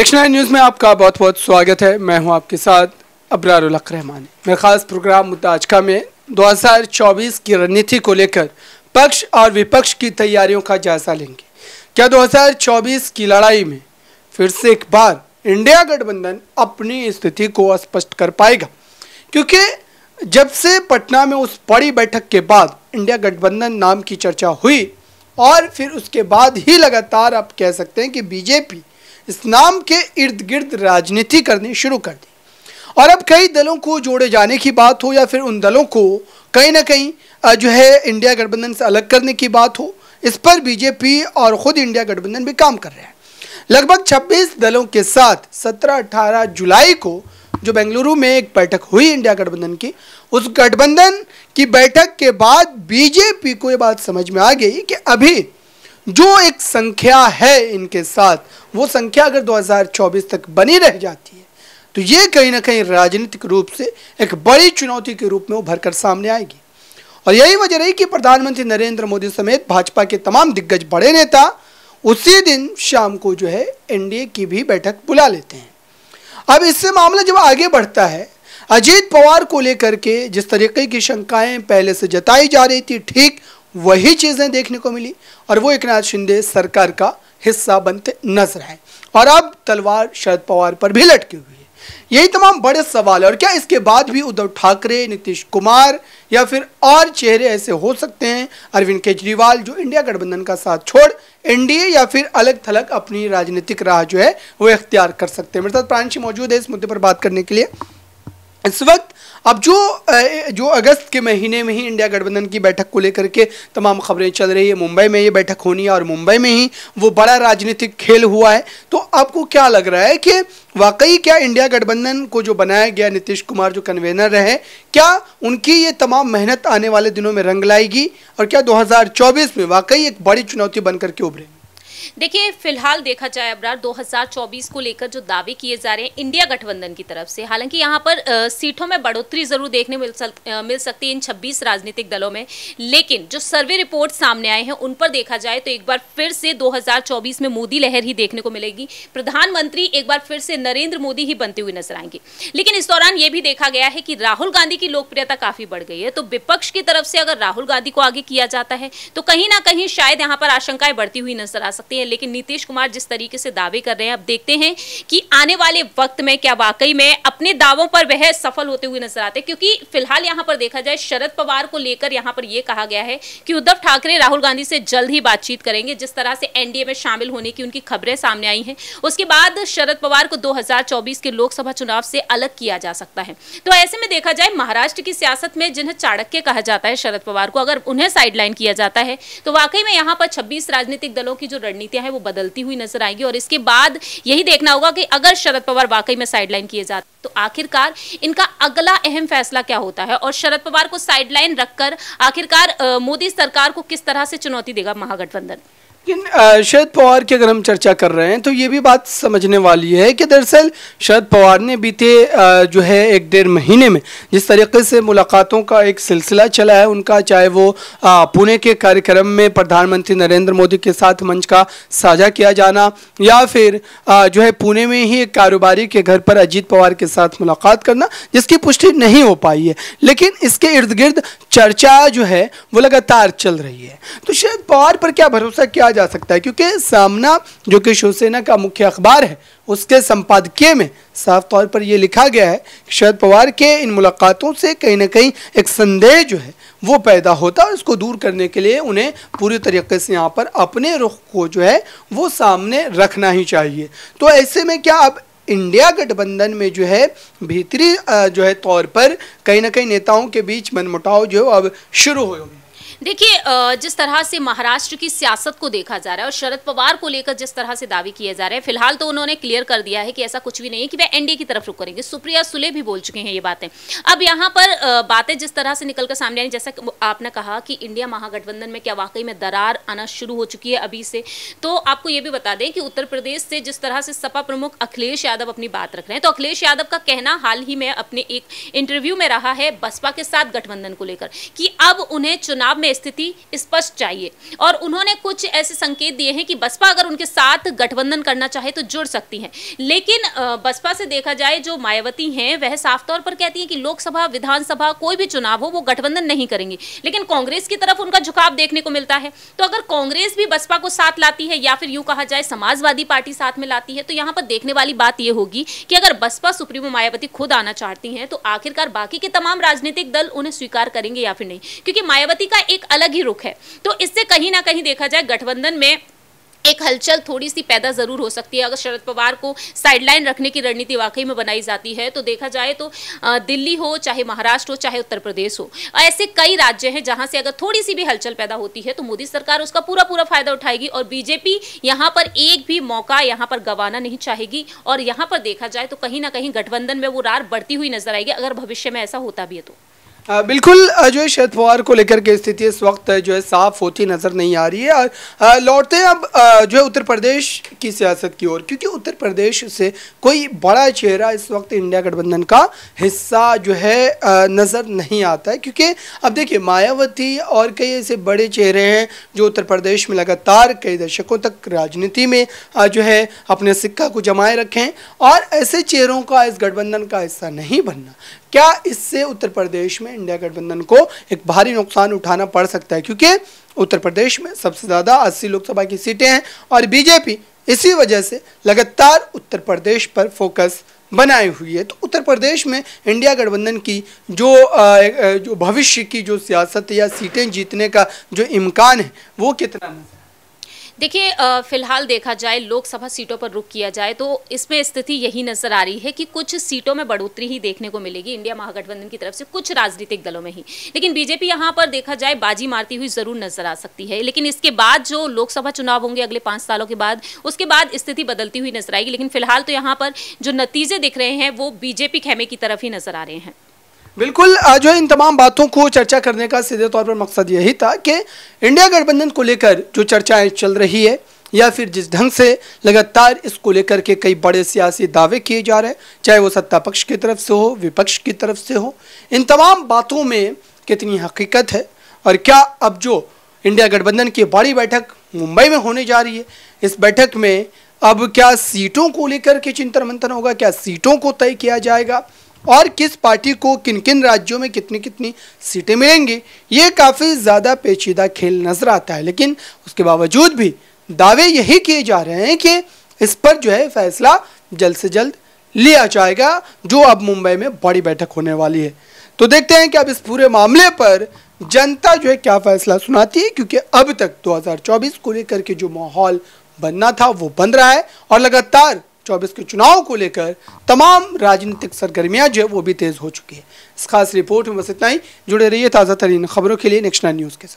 National news में आपका बहुत बहुत स्वागत है। मैं हूं आपके साथ अबरारुल हक रहमानी। मेरा खास प्रोग्राम मुद्दा आज का में 2024 की रणनीति को लेकर पक्ष और विपक्ष की तैयारियों का जायजा लेंगे। क्या 2024 की लड़ाई में फिर से एक बार इंडिया गठबंधन अपनी स्थिति को स्पष्ट कर पाएगा? क्योंकि जब से पटना में उस बड़ी बैठक के बाद इंडिया गठबंधन नाम की चर्चा हुई और फिर उसके बाद ही लगातार आप कह सकते हैं कि बीजेपी इस नाम के इर्द गिर्द राजनीति करनी शुरू कर दी और अब कई दलों को जोड़े जाने की बात हो या फिर उन दलों को कहीं ना कहीं जो है इंडिया गठबंधन से अलग करने की बात हो, इस पर बीजेपी और खुद इंडिया गठबंधन भी काम कर रहे हैं। लगभग 26 दलों के साथ 17-18 जुलाई को जो बेंगलुरु में एक बैठक हुई इंडिया गठबंधन की, उस गठबंधन की बैठक के बाद बीजेपी को ये बात समझ में आ गई कि अभी जो एक संख्या है इनके साथ, वो संख्या अगर 2024 तक बनी रह जाती है तो ये कहीं ना कहीं राजनीतिक रूप से एक बड़ी चुनौती के रूप में उभर कर सामने आएगी। और यही वजह रही कि प्रधानमंत्री नरेंद्र मोदी समेत भाजपा के तमाम दिग्गज बड़े नेता उसी दिन शाम को जो है एनडीए की भी बैठक बुला लेते हैं। अब इससे मामला जब आगे बढ़ता है, अजीत पवार को लेकर के जिस तरीके की शंकाएं पहले से जताई जा रही थी, ठीक वही चीज़ें देखने को मिली और वो एकनाथ शिंदे सरकार का हिस्सा बनते नजर आए और अब तलवार शरद पवार पर भी लटकी हुई है। यही तमाम बड़े सवाल है। और क्या इसके बाद भी उद्धव ठाकरे, नीतीश कुमार या फिर और चेहरे ऐसे हो सकते हैं, अरविंद केजरीवाल, जो इंडिया गठबंधन का साथ छोड़ एनडीए या फिर अलग थलग अपनी राजनीतिक राह जो है वो इख्तियार कर सकते हैं? मेरे साथ प्रांशी मौजूद है इस मुद्दे पर बात करने के लिए। इस वक्त अब जो अगस्त के महीने में ही इंडिया गठबंधन की बैठक को लेकर के तमाम खबरें चल रही है, मुंबई में ये बैठक होनी है और मुंबई में ही वो बड़ा राजनीतिक खेल हुआ है, तो आपको क्या लग रहा है कि वाकई क्या इंडिया गठबंधन को जो बनाया गया, नीतीश कुमार जो कन्वेनर रहे, क्या उनकी ये तमाम मेहनत आने वाले दिनों में रंग लाएगी और क्या 2024 में वाकई एक बड़ी चुनौती बनकर के उभरेगी? देखिए, फिलहाल देखा जाए अबरार 2024 को लेकर जो दावे किए जा रहे हैं इंडिया गठबंधन की तरफ से, हालांकि यहाँ पर सीटों में बढ़ोतरी जरूर देखने मिल सकती है इन 26 राजनीतिक दलों में, लेकिन जो सर्वे रिपोर्ट सामने आए हैं उन पर देखा जाए तो एक बार फिर से 2024 में मोदी लहर ही देखने को मिलेगी। प्रधानमंत्री एक बार फिर से नरेंद्र मोदी ही बनते हुए नजर आएंगे। लेकिन इस दौरान ये भी देखा गया है कि राहुल गांधी की लोकप्रियता काफी बढ़ गई है, तो विपक्ष की तरफ से अगर राहुल गांधी को आगे किया जाता है तो कहीं ना कहीं शायद यहाँ पर आशंकाएं बढ़ती हुई नजर आ सकती है। लेकिन नीतीश कुमार जिस तरीके से दावे कर रहे हैं, अब देखते हैं कि आने वाले वक्त में क्या वाकई में अपने दावों पर वह सफल होते हुए नजर आते हैं। क्योंकि फिलहाल यहां पर देखा जाए शरद पवार को लेकर यहां पर यह कहा गया है कि उद्धव ठाकरे राहुल गांधी से जल्द ही बातचीत करेंगे। जिस तरह से एनडीए में शामिल होने की उनकी खबरें सामने आई हैं, उसके बाद शरद पवार को 2024 के लोकसभा चुनाव से अलग किया जा सकता है। तो ऐसे में देखा जाए महाराष्ट्र की सियासत में जिन्हें चाणक्य कहा जाता है शरद पवार को, अगर उन्हें साइडलाइन किया जाता है तो वाकई में यहां पर 26 राजनीतिक दलों की जो रणनीतियां हैं वो बदलती हुई नजर आएगी। और इसके बाद यही देखना होगा कि अगर शरद पवार वाकई में साइडलाइन किए जाते तो आखिरकार इनका अगला अहम फैसला क्या होता है और शरद पवार को साइडलाइन रखकर आखिरकार मोदी सरकार को किस तरह से चुनौती देगा महागठबंधन। लेकिन शरद पवार की अगर हम चर्चा कर रहे हैं तो ये भी बात समझने वाली है कि दरअसल शरद पवार ने बीते जो है 1-1.5 महीने में जिस तरीके से मुलाकातों का एक सिलसिला चला है उनका, चाहे वो पुणे के कार्यक्रम में प्रधानमंत्री नरेंद्र मोदी के साथ मंच का साझा किया जाना या फिर जो है पुणे में ही एक कारोबारी के घर पर अजीत पवार के साथ मुलाकात करना, जिसकी पुष्टि नहीं हो पाई है, लेकिन इसके इर्द गिर्द चर्चा जो है वो लगातार चल रही है। तो शरद पवार पर क्या भरोसा किया जा सकता है? क्योंकि सामना जो कि शिवसेना का मुख्य अखबार है उसके संपादकीय में साफ तौर पर यह लिखा गया है कि शरद पवार के इन मुलाकातों से कहीं ना कहीं एक संदेह जो है वो पैदा होता है और इसको दूर करने के लिए उन्हें पूरी तरीके से यहाँ पर अपने रुख को जो है वो सामने रखना ही चाहिए। तो ऐसे में क्या अब इंडिया गठबंधन में जो है भीतरी जो है तौर पर कहीं ना कहीं नेताओं के बीच मनमुटाव जो अब शुरू हो गए? देखिए, जिस तरह से महाराष्ट्र की सियासत को देखा जा रहा है और शरद पवार को लेकर जिस तरह से दावे किए जा रहे हैं, फिलहाल तो उन्होंने क्लियर कर दिया है कि ऐसा कुछ भी नहीं है कि वे एनडीए की तरफ रुख करेंगे। सुप्रिया सुले भी बोल चुके हैं ये बातें। अब यहाँ पर बातें जिस तरह से निकलकर सामने आई, जैसा आपने कहा कि इंडिया महागठबंधन में क्या वाकई में दरार आना शुरू हो चुकी है अभी से, तो आपको ये भी बता दें कि उत्तर प्रदेश से जिस तरह से सपा प्रमुख अखिलेश यादव अपनी बात रख रहे हैं, तो अखिलेश यादव का कहना हाल ही में अपने एक इंटरव्यू में रहा है बसपा के साथ गठबंधन को लेकर कि अब उन्हें चुनाव में में स्थिति स्पष्ट चाहिए। और उन्होंने कुछ ऐसे संकेत दिए हैं कि बसपा अगर उनके साथ गठबंधन करना चाहे तो जुड़ सकती है। लेकिन बसपा से देखा जाए, जो मायावती हैं वह साफ तौर पर कहती हैं कि लोकसभा, विधानसभा, कोई भी चुनाव हो वो गठबंधन नहीं करेंगे। लेकिन कांग्रेस की तरफ उनका झुकाव देखने को मिलता है। तो अगर कांग्रेस भी बसपा को साथ लाती है या फिर यूं कहा जाए समाजवादी पार्टी साथ में लाती है, तो यहां पर देखने वाली बात यह होगी कि अगर बसपा सुप्रीमो मायावती खुद आना चाहती हैं तो आखिरकार बाकी के तमाम राजनीतिक दल उन्हें स्वीकार करेंगे या फिर नहीं, क्योंकि मायावती का एक अलग ही रुख है। तो इससे कहीं ना कहीं देखा जाए गठबंधन में एक हलचल थोड़ी सी पैदा जरूर हो सकती है। अगर शरद पवार को साइडलाइन रखने की रणनीति वाकई में बनाई जाती है तो देखा जाए तो दिल्ली हो, चाहे महाराष्ट्र हो, चाहे उत्तर प्रदेश हो, ऐसे कई राज्य हैं जहां से अगर थोड़ी सी भी हलचल पैदा होती है तो मोदी सरकार उसका पूरा पूरा फायदा उठाएगी। और बीजेपी यहां पर एक भी मौका यहां पर गंवाना नहीं चाहेगी। और यहां पर देखा जाए तो कहीं ना कहीं गठबंधन में वो रार बढ़ती हुई नजर आएगी अगर भविष्य में ऐसा होता भी है तो। बिल्कुल जो है शरद पवार को लेकर के स्थिति इस वक्त जो है साफ होती नजर नहीं आ रही है। और लौटते हैं अब जो है उत्तर प्रदेश की सियासत की ओर, क्योंकि उत्तर प्रदेश से कोई बड़ा चेहरा इस वक्त इंडिया गठबंधन का हिस्सा जो है नज़र नहीं आता है। क्योंकि अब देखिए मायावती और कई ऐसे बड़े चेहरे हैं जो उत्तर प्रदेश में लगातार कई दशकों तक राजनीति में जो है अपने सिक्का को जमाए रखे हैं, और ऐसे चेहरों का इस गठबंधन का हिस्सा नहीं बनना, क्या इससे उत्तर प्रदेश में इंडिया गठबंधन को एक भारी नुकसान उठाना पड़ सकता है? क्योंकि उत्तर प्रदेश में सबसे ज़्यादा 80 लोकसभा की सीटें हैं और बीजेपी इसी वजह से लगातार उत्तर प्रदेश पर फोकस बनाई हुई है। तो उत्तर प्रदेश में इंडिया गठबंधन की जो भविष्य की जो सियासत या सीटें जीतने का जो इम्कान है वो कितना है? देखिए, फिलहाल देखा जाए लोकसभा सीटों पर रुख किया जाए तो इसमें स्थिति यही नजर आ रही है कि कुछ सीटों में बढ़ोतरी ही देखने को मिलेगी इंडिया महागठबंधन की तरफ से, कुछ राजनीतिक दलों में ही। लेकिन बीजेपी यहां पर देखा जाए बाजी मारती हुई जरूर नजर आ सकती है। लेकिन इसके बाद जो लोकसभा चुनाव होंगे अगले 5 सालों के बाद, उसके बाद स्थिति बदलती हुई नजर आएगी। लेकिन फिलहाल तो यहाँ पर जो नतीजे दिख रहे हैं वो बीजेपी खेमे की तरफ ही नजर आ रहे हैं। बिल्कुल जो इन तमाम बातों को चर्चा करने का सीधे तौर पर मकसद यही था कि इंडिया गठबंधन को लेकर जो चर्चाएं चल रही है या फिर जिस ढंग से लगातार इसको लेकर के कई बड़े सियासी दावे किए जा रहे हैं, चाहे वो सत्ता पक्ष की तरफ से हो, विपक्ष की तरफ से हो, इन तमाम बातों में कितनी हकीकत है और क्या अब जो इंडिया गठबंधन की बड़ी बैठक मुंबई में होने जा रही है, इस बैठक में अब क्या सीटों को लेकर के चिंतन मंथन होगा, क्या सीटों को तय किया जाएगा और किस पार्टी को किन किन राज्यों में कितनी कितनी सीटें मिलेंगी, ये काफ़ी ज़्यादा पेचीदा खेल नजर आता है। लेकिन उसके बावजूद भी दावे यही किए जा रहे हैं कि इस पर जो है फैसला जल्द से जल्द लिया जाएगा, जो अब मुंबई में बड़ी बैठक होने वाली है। तो देखते हैं कि अब इस पूरे मामले पर जनता जो है क्या फैसला सुनाती है, क्योंकि अब तक 2024 को लेकर के जो माहौल बनना था वो बन रहा है और लगातार 24 के चुनाव को लेकर तमाम राजनीतिक सरगर्मियां जो है वो भी तेज हो चुकी है। इस खास रिपोर्ट में बस इतना ही। जुड़े रहिए ताज़ा तरीन खबरों के लिए नेक्स्ट 9 न्यूज़ के साथ।